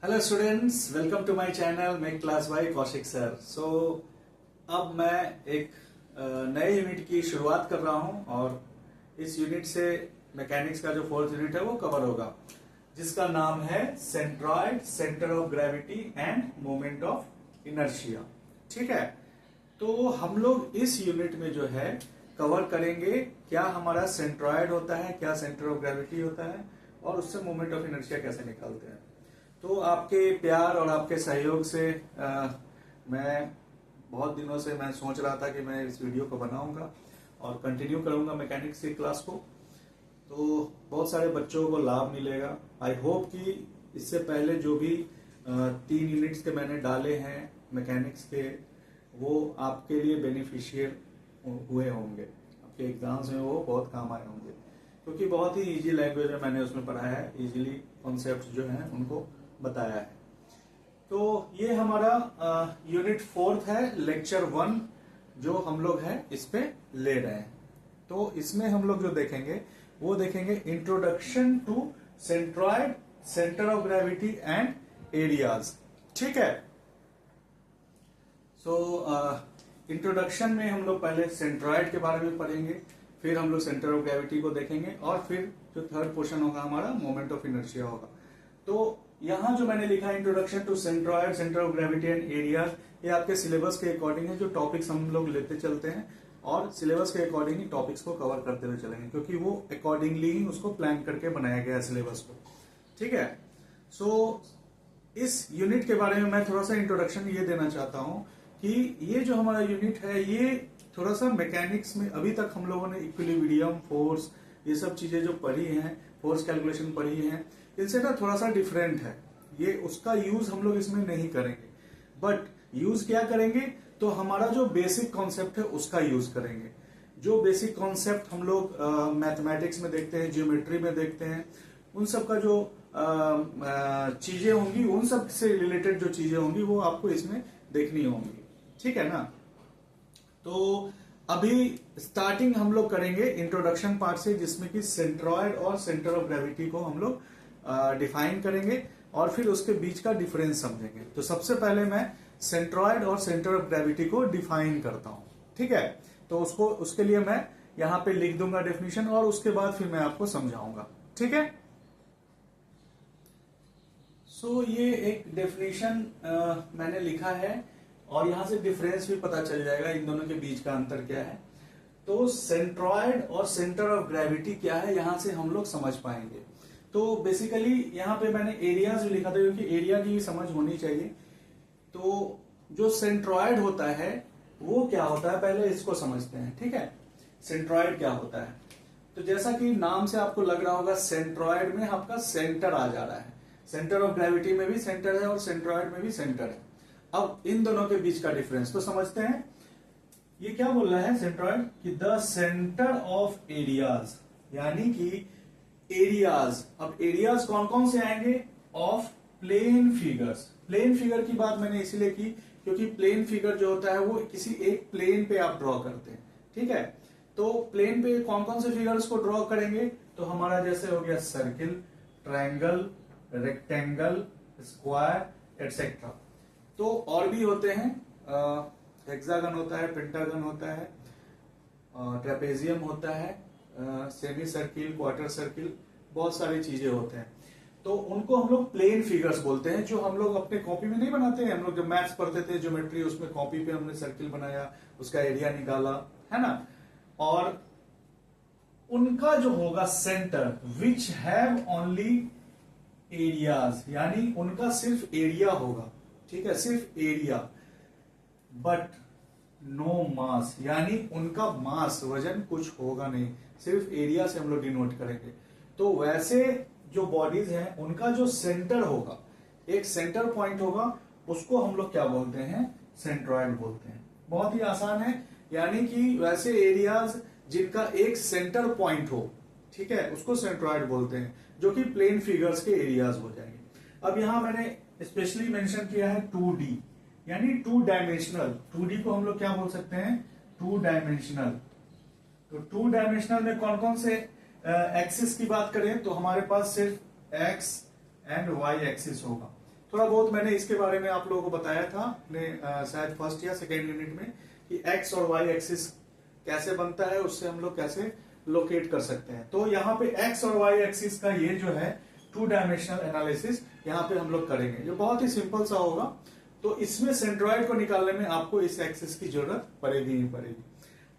Hello students, welcome to my channel make class by Kaushik sir. अब मैं एक नए यूनिट की शुरुआत कर रहा हूं और इस यूनिट से मैकेनिक्स का जो फोर्थ यूनिट है वो कवर होगा, जिसका नाम है centroid, centre of gravity end moment of inertia. ठीक है, तो हम लोग इस यूनिट में जो है कवर करेंगे क्या हमारा सेंट्रॉइड होता है, क्या सेंटर ऑफ ग्रेविटी होता है और उससे मोमेंट ऑफ इनर्शिया कैसे निकालते हैं। तो आपके प्यार और आपके सहयोग से मैं बहुत दिनों से मैं सोच रहा था कि मैं इस वीडियो को बनाऊंगा और कंटिन्यू करूंगा मैकेनिक्स की क्लास को, तो बहुत सारे बच्चों को लाभ मिलेगा। आई होप कि इससे पहले जो भी 3 यूनिट्स के मैंने डाले हैं मैकेनिक्स के, वो आपके लिए बेनिफिशियल हुए होंगे, आपके एग्जाम्स में वो बहुत काम आए होंगे, क्योंकि बहुत ही इजी लैंग्वेज में मैंने उसमें पढ़ाया है, इजीली कॉन्सेप्ट जो हैं उनको बताया है। तो ये हमारा यूनिट 4 है, लेक्चर 1 जो हम लोग है इस पे ले रहे हैं। तो इसमें हम लोग जो देखेंगे वो देखेंगे introduction to centroid, centre of gravity and areas. ठीक है, इंट्रोडक्शन में हम लोग पहले सेंट्रॉइड के बारे में पढ़ेंगे, फिर हम लोग सेंटर ऑफ ग्रेविटी को देखेंगे और फिर जो थर्ड पोर्शन होगा हमारा मोमेंट ऑफ इनर्शिया होगा। तो यहां जो मैंने लिखा है introduction to centroid, centre of gravity and area, ये आपके सिलेबस के अकॉर्डिंग है, जो टॉपिक्स हम लोग लेते चलते हैं और सिलेबस के अकॉर्डिंग ही टॉपिक्स को कवर करते हुए चलेंगे, क्योंकि वो अकॉर्डिंगली ही उसको प्लान करके बनाया गया है सिलेबस को। ठीक है, इस यूनिट के बारे में मैं थोड़ा सा इंट्रोडक्शन ये देना चाहता हूं कि ये जो हमारा यूनिट है ये थोड़ा सा मैकेनिक्स में अभी तक हम लोगों ने इक्विलिब्रियम, फोर्स, ये सब चीजें जो पढ़ी हैं, फोर्स कैलकुलेशन पढ़ी है, इनसे ना थोड़ा सा डिफरेंट है। ये उसका यूज हम लोग इसमें नहीं करेंगे, बट यूज क्या करेंगे तो हमारा जो बेसिक कॉन्सेप्ट है उसका यूज करेंगे। जो बेसिक कॉन्सेप्ट हम लोग मैथमेटिक्स में देखते हैं, ज्योमेट्री में देखते हैं, उन सब का जो चीजें होंगी, उन सब से रिलेटेड जो चीजें होंगी वो आपको इसमें देखनी होंगी। ठीक है ना। तो अभी स्टार्टिंग हम लोग करेंगे इंट्रोडक्शन पार्ट से, जिसमें कि सेंट्रॉइड और सेंटर ऑफ ग्रेविटी को हम लोग डिफाइन करेंगे और फिर उसके बीच का डिफरेंस समझेंगे। तो सबसे पहले मैं सेंट्रॉइड और सेंटर ऑफ ग्रेविटी को डिफाइन करता हूं। ठीक है, तो उसके लिए मैं यहां पे लिख दूंगा डेफिनेशन और उसके बाद फिर मैं आपको समझाऊंगा। ठीक है, ये एक डेफिनेशन मैंने लिखा है और यहां से डिफरेंस भी पता चल जाएगा, इन दोनों के बीच का अंतर क्या है। तो सेंट्रॉइड और सेंटर ऑफ ग्रेविटी क्या है, यहां से हम लोग समझ पाएंगे। तो बेसिकली यहाँ पे मैंने एरियाज भी लिखा था, क्योंकि एरिया की समझ होनी चाहिए। तो जो सेंट्रॉइड होता है वो क्या होता है, पहले इसको समझते हैं। ठीक है, सेंट्रॉइड क्या होता है, तो जैसा कि नाम से आपको लग रहा होगा, सेंट्रॉइड में आपका सेंटर आ जा रहा है। सेंटर ऑफ ग्रेविटी में भी सेंटर है और सेंट्रॉइड में भी सेंटर है। अब इन दोनों के बीच का डिफरेंस तो समझते हैं। ये क्या बोल रहा है सेंट्रॉइड कि द सेंटर ऑफ एरियाज, यानी कि एरियाज। अब एरियाज कौन कौन से आएंगे, of plane figures. Plane figure की बात मैंने इसलिए की क्योंकि प्लेन फिगर जो होता है वो किसी एक प्लेन पे आप ड्रॉ करते हैं। ठीक है, तो प्लेन पे कौन कौन से फिगर्स को ड्रॉ करेंगे, तो हमारा जैसे हो गया circle, triangle, rectangle, square etcetera. तो और भी होते हैं, हेक्सागन होता है, पेंटागन होता है, ट्रेपेजियम होता है, सेमी सर्किल, क्वार्टर सर्किल, बहुत सारी चीजें होते हैं। तो उनको हम लोग प्लेन फिगर्स बोलते हैं, जो हम लोग अपने कॉपी में नहीं बनाते हैं। हम लोग जब मैथ्स पढ़ते थे, ज्योमेट्री, उसमें कॉपी पे हमने सर्किल बनाया, उसका एरिया निकाला, है ना। और उनका जो होगा centre, which have only areas, यानी उनका सिर्फ एरिया होगा। ठीक है, सिर्फ एरिया, बट नो मास, यानी उनका मास, वजन कुछ होगा नहीं, सिर्फ एरिया से हम लोग डिनोट करेंगे। तो वैसे जो बॉडीज हैं उनका जो सेंटर होगा, एक सेंटर पॉइंट होगा, उसको हम लोग क्या बोलते हैं, सेंट्रॉइड बोलते हैं। बहुत ही आसान है, यानी कि वैसे एरियाज जिनका एक सेंटर पॉइंट हो, ठीक है, उसको सेंट्रॉइड बोलते हैं, जो कि प्लेन फिगर्स के एरियाज हो जाएंगे। अब यहां मैंने स्पेशली मेंशन किया है 2D, यानी 2 डायमेंशनल। 2D को हम लोग क्या बोल सकते हैं, 2 डायमेंशनल। तो 2 डायमेंशनल में कौन कौन से एक्सिस की बात करें तो हमारे पास सिर्फ एक्स एंड वाई एक्सिस होगा। थोड़ा बहुत मैंने इसके बारे में आप लोगों को बताया था अपने शायद फर्स्ट या सेकेंड यूनिट में कि एक्स और वाई एक्सिस कैसे बनता है, उससे हम लोग कैसे लोकेट कर सकते हैं। तो यहाँ पे एक्स और वाई एक्सिस का ये जो है 2 डायमेंशनल एनालिसिस यहाँ पे हम लोग करेंगे, जो बहुत ही सिंपल सा होगा। तो इसमें सेंट्रॉइड को निकालने में आपको इस एक्सिस की जरूरत पड़ेगी ही पड़ेगी।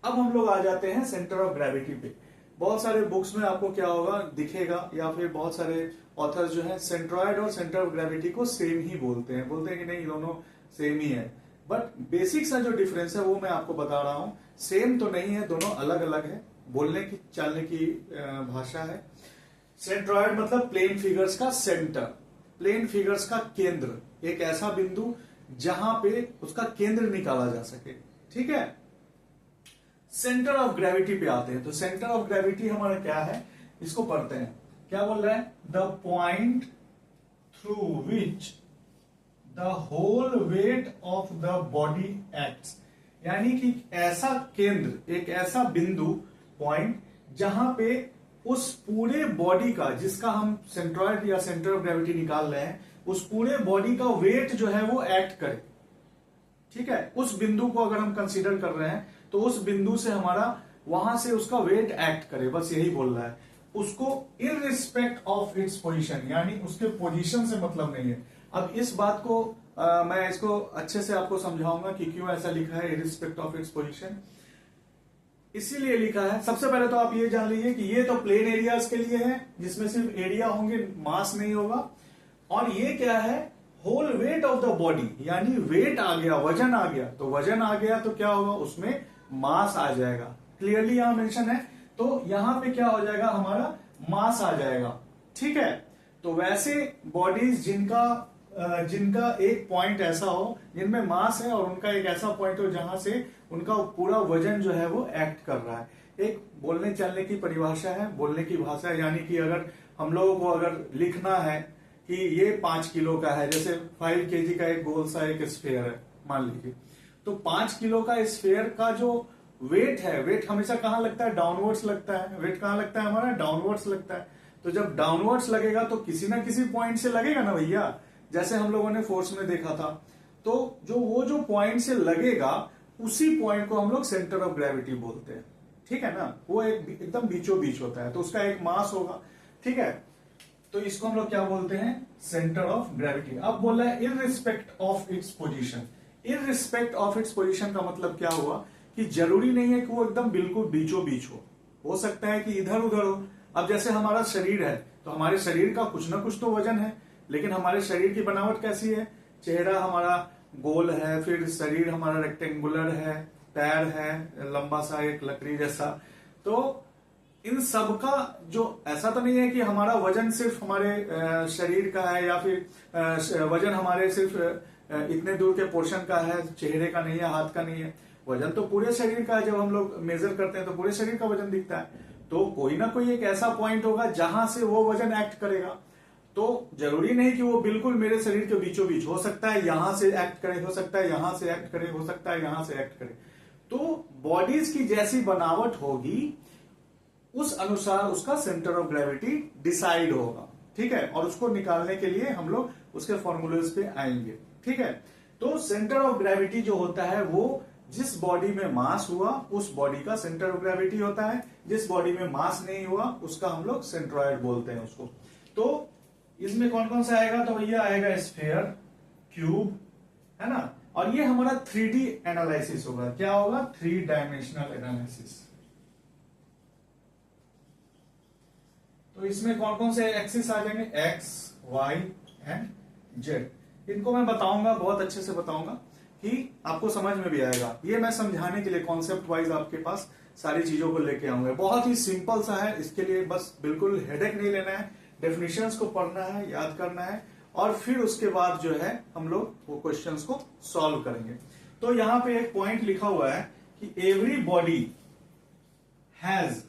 अब हम लोग आ जाते हैं सेंटर ऑफ ग्रेविटी पे। बहुत सारे बुक्स में आपको क्या होगा दिखेगा, या फिर बहुत सारे ऑथर्स जो है सेंट्रॉइड और सेंटर ऑफ ग्रेविटी को सेम ही बोलते हैं कि नहीं दोनों सेम ही है। बट बेसिक सा जो डिफरेंस है वो मैं आपको बता रहा हूं, सेम तो नहीं है, दोनों अलग अलग है, बोलने की चलने की भाषा है। सेंट्रॉइड मतलब प्लेन फिगर्स का सेंटर, प्लेन फिगर्स का केंद्र, एक ऐसा बिंदु जहां पे उसका केंद्र निकाला जा सके, ठीक है। सेंटर ऑफ ग्रेविटी पे आते हैं। तो सेंटर ऑफ ग्रेविटी हमारा क्या है, इसको पढ़ते हैं। क्या बोल रहा है, the point through which the whole weight of the body acts, यानी कि ऐसा केंद्र, एक ऐसा बिंदु, पॉइंट, जहां पे उस पूरे बॉडी का, जिसका हम सेंट्रॉइड या सेंटर ऑफ ग्रेविटी निकाल रहे हैं, उस पूरे बॉडी का वेट जो है वो एक्ट करे, ठीक है। उस बिंदु को अगर हम कंसीडर कर रहे हैं तो उस बिंदु से हमारा, वहां से उसका वेट एक्ट करे, बस यही बोल रहा है। उसको इररिस्पेक्ट ऑफ इट्स पोजीशन, यानी उसके पोजीशन से मतलब नहीं है। अब इस बात को मैं इसको अच्छे से आपको समझाऊंगा कि क्यों ऐसा लिखा है इररिस्पेक्ट ऑफ इट्स पोजीशन। इसीलिए लिखा है, सबसे पहले तो आप ये जान लीजिए कि ये तो प्लेन एरियाज के लिए है, जिसमें सिर्फ एरिया होंगे, मास नहीं होगा। और ये क्या है, whole weight of the body, यानी वेट आ गया, वजन आ गया। तो वजन आ गया तो क्या होगा, उसमें मास आ जाएगा, क्लियरली यहां मेंशन है। तो यहां पे क्या हो जाएगा, हमारा मास आ जाएगा, ठीक है। तो वैसे बॉडीज जिनका एक पॉइंट ऐसा हो जिनमें मास है, और उनका एक ऐसा पॉइंट हो जहां से उनका पूरा वजन जो है वो एक्ट कर रहा है। एक बोलने चलने की परिभाषा है, बोलने की भाषा है, यानी कि अगर हम लोगों को अगर लिखना है कि ये 5 किलो का है, जैसे 5 kg का एक गोल सा एक स्फेयर है मान लीजिए, तो 5 किलो का स्फेयर का जो वेट है, वेट हमेशा कहां लगता है, डाउनवर्ड्स लगता है। वेट कहां लगता है हमारा, डाउनवर्ड्स लगता है। तो जब डाउनवर्ड्स लगेगा तो किसी ना किसी पॉइंट से लगेगा ना भैया, जैसे हम लोगों ने फोर्स में देखा था। तो वो जो पॉइंट से लगेगा, उसी पॉइंट को हम लोग सेंटर ऑफ ग्रेविटी बोलते हैं, ठीक है ना। वो एकदम बीचों बीच होता है, तो उसका एक मास होगा, ठीक है। तो इसको हम लोग क्या बोलते हैं, सेंटर ऑफ ग्रेविटी। अब बोल रहा है irrespective of its position. Irrespective of its position का मतलब क्या हुआ कि जरूरी नहीं है कि वो एकदम बिल्कुल बीचों बीच हो सकता है कि इधर उधर हो। अब जैसे हमारा शरीर है, तो हमारे शरीर का कुछ ना कुछ तो वजन है, लेकिन हमारे शरीर की बनावट कैसी है, चेहरा हमारा गोल है, फिर शरीर हमारा रेक्टेंगुलर है, पैर है लंबा सा एक लकड़ी जैसा। तो इन सब का जो, ऐसा तो नहीं है कि हमारा वजन सिर्फ हमारे शरीर का है, या फिर वजन हमारे सिर्फ इतने दूर के पोर्शन का है, चेहरे का नहीं है, हाथ का नहीं है। वजन तो पूरे शरीर का है। जब हम लोग मेजर करते हैं तो पूरे शरीर का वजन दिखता है। तो कोई ना कोई एक ऐसा पॉइंट होगा जहां से वो वजन एक्ट करेगा। तो जरूरी नहीं कि वो बिल्कुल मेरे शरीर के बीचों बीच हो सकता है, यहां से एक्ट करे, हो सकता है यहां से एक्ट करे, हो सकता है यहां से एक्ट करे। तो बॉडीज की जैसी बनावट होगी, उस अनुसार उसका सेंटर ऑफ ग्रेविटी डिसाइड होगा, ठीक है। और उसको निकालने के लिए हम लोग उसके फॉर्मूलेज पे आएंगे, ठीक है। तो सेंटर ऑफ ग्रेविटी जो होता है वो जिस बॉडी में मास हुआ उस बॉडी का सेंटर ऑफ ग्रेविटी होता है। जिस बॉडी में मास नहीं हुआ उसका हम लोग सेंट्रॉइड बोलते हैं उसको। तो इसमें कौन कौन सा आएगा, तो भैया आएगा स्फीयर, क्यूब, है ना। और ये हमारा 3D एनालिसिस होगा। क्या होगा, 3 डायमेंशनल एनालिसिस। तो इसमें कौन कौन से एक्सिस आ जाएंगे, एक्स, वाई एंड जेड। इनको मैं बताऊंगा, बहुत अच्छे से बताऊंगा कि आपको समझ में भी आएगा। ये मैं समझाने के लिए कॉन्सेप्ट वाइज आपके पास सारी चीजों को लेके आऊंगा। बहुत ही सिंपल सा है, इसके लिए बस बिल्कुल हेडेक नहीं लेना है। डेफिनेशंस को पढ़ना है, याद करना है, और फिर उसके बाद जो है हम लोग वो क्वेश्चंस को सॉल्व करेंगे। तो यहां पे एक पॉइंट लिखा हुआ है कि every body has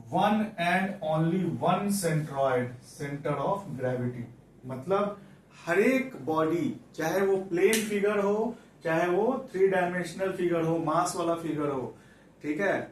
one and only one centroid, centre of gravity. मतलब हर एक बॉडी, चाहे वो प्लेन फिगर हो, चाहे वो 3 डायमेंशनल फिगर हो, मास वाला फिगर हो, ठीक है,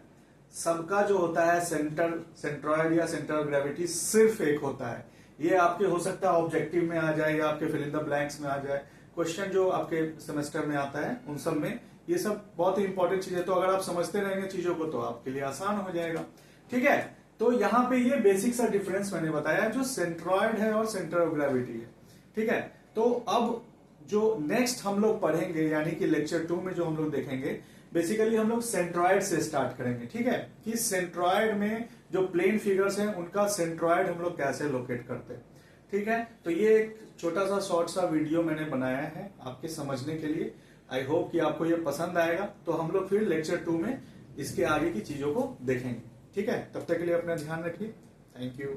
सबका जो होता है सेंट्रॉइड या सेंटर ऑफ ग्रेविटी सिर्फ एक होता है। ये आपके हो सकता है ऑब्जेक्टिव में आ जाए या आपके फिल इन द ब्लैंक्स में आ जाए, क्वेश्चन जो आपके सेमेस्टर में आता है उन सब में ये सब बहुत ही इंपॉर्टेंट चीज है। तो अगर आप समझते रहेंगे चीजों को तो आपके लिए आसान हो जाएगा। ठीक है, तो यहाँ पे ये बेसिक सा डिफरेंस मैंने बताया जो सेंट्रॉइड है और सेंटर ऑफ ग्रेविटी है। ठीक है, तो अब जो नेक्स्ट हम लोग पढ़ेंगे यानी कि लेक्चर 2 में जो हम लोग देखेंगे, बेसिकली हम लोग सेंट्रॉइड से स्टार्ट करेंगे। ठीक है, कि सेंट्रॉइड में जो प्लेन फिगर्स हैं उनका सेंट्रॉइड हम लोग कैसे लोकेट करते हैं। ठीक है, तो ये एक छोटा सा शॉर्ट सा वीडियो मैंने बनाया है आपके समझने के लिए। आई होप कि आपको ये पसंद आएगा। तो हम लोग फिर लेक्चर 2 में इसके आगे की चीजों को देखेंगे। ठीक है, तब तक के लिए अपना ध्यान रखिए। Thank you.